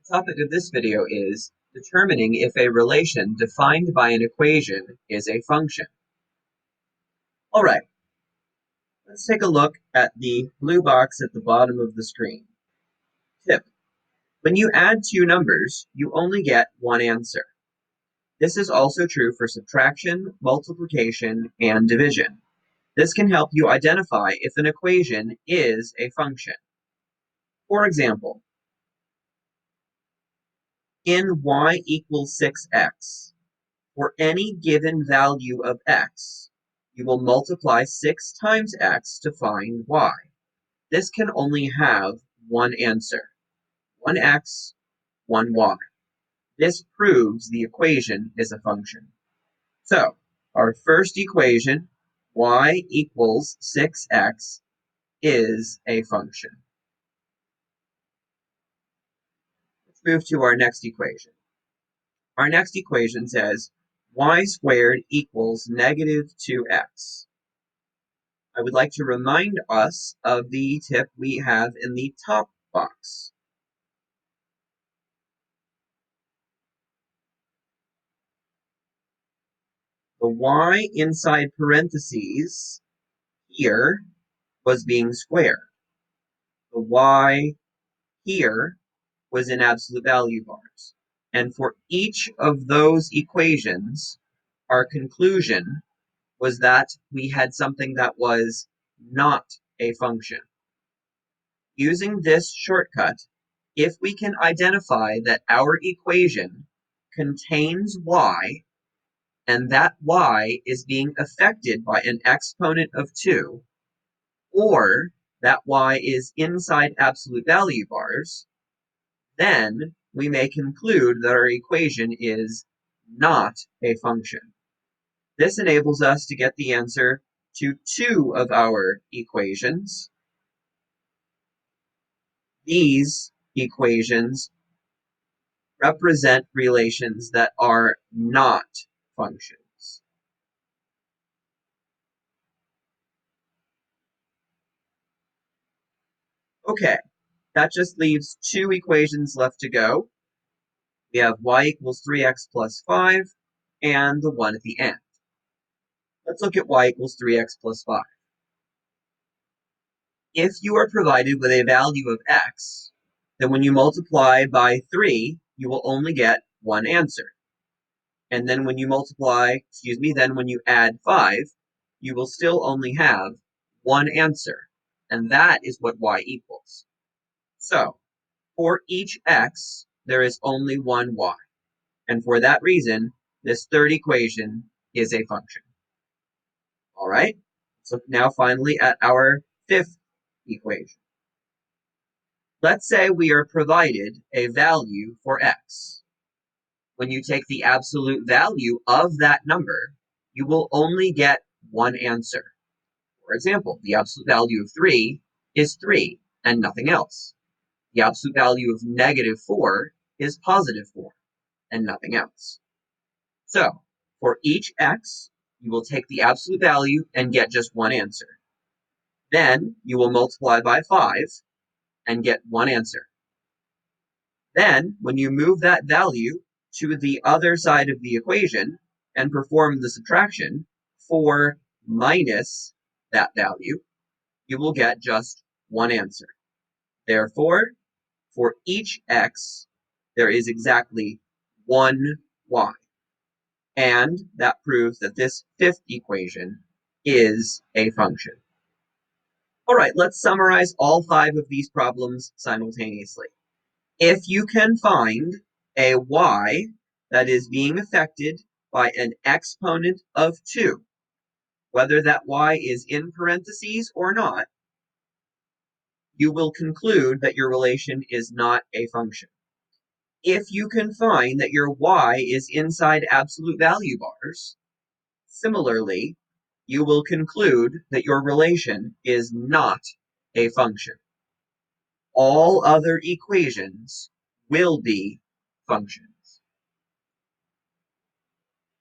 The topic of this video is determining if a relation defined by an equation is a function. All right, let's take a look at the blue box at the bottom of the screen. Tip: when you add two numbers, you only get one answer. This is also true for subtraction, multiplication, and division. This can help you identify if an equation is a function. For example, in y equals 6x, for any given value of x, you will multiply 6 times x to find y. This can only have one answer: 1x, 1y. This proves the equation is a function. So, our first equation, y equals 6x, is a function. Let's move to our next equation. Our next equation says y squared equals negative 2x. I would like to remind us of the tip we have in the top box. The y inside parentheses here was being squared. The y here was in absolute value bars. And for each of those equations, our conclusion was that we had something that was not a function. Using this shortcut, if we can identify that our equation contains y, and that y is being affected by an exponent of 2, or that y is inside absolute value bars, then we may conclude that our equation is not a function. This enables us to get the answer to 2 of our equations. These equations represent relations that are not functions. Okay, that just leaves 2 equations left to go. We have y equals 3x plus 5 and the 1 at the end. Let's look at y equals 3x plus 5. If you are provided with a value of x, then when you multiply by 3, you will only get one answer. And then when you then when you add 5, you will still only have one answer. And that is what y equals. So, for each x, there is only one y. And for that reason, this third equation is a function. All right, so now finally at our fifth equation. Let's say we are provided a value for x. When you take the absolute value of that number, you will only get one answer. For example, the absolute value of 3 is 3 and nothing else. The absolute value of negative 4 is positive 4 and nothing else. So, for each x, you will take the absolute value and get just one answer. Then you will multiply by 5 and get one answer. Then, when you move that value to the other side of the equation and perform the subtraction, 4 minus that value, you will get just one answer. Therefore, for each x, there is exactly one y. And that proves that this fifth equation is a function. All right, let's summarize all 5 of these problems simultaneously. If you can find a y that is being affected by an exponent of 2, whether that y is in parentheses or not, you will conclude that your relation is not a function. If you can find that your y is inside absolute value bars, similarly, you will conclude that your relation is not a function. All other equations will be functions.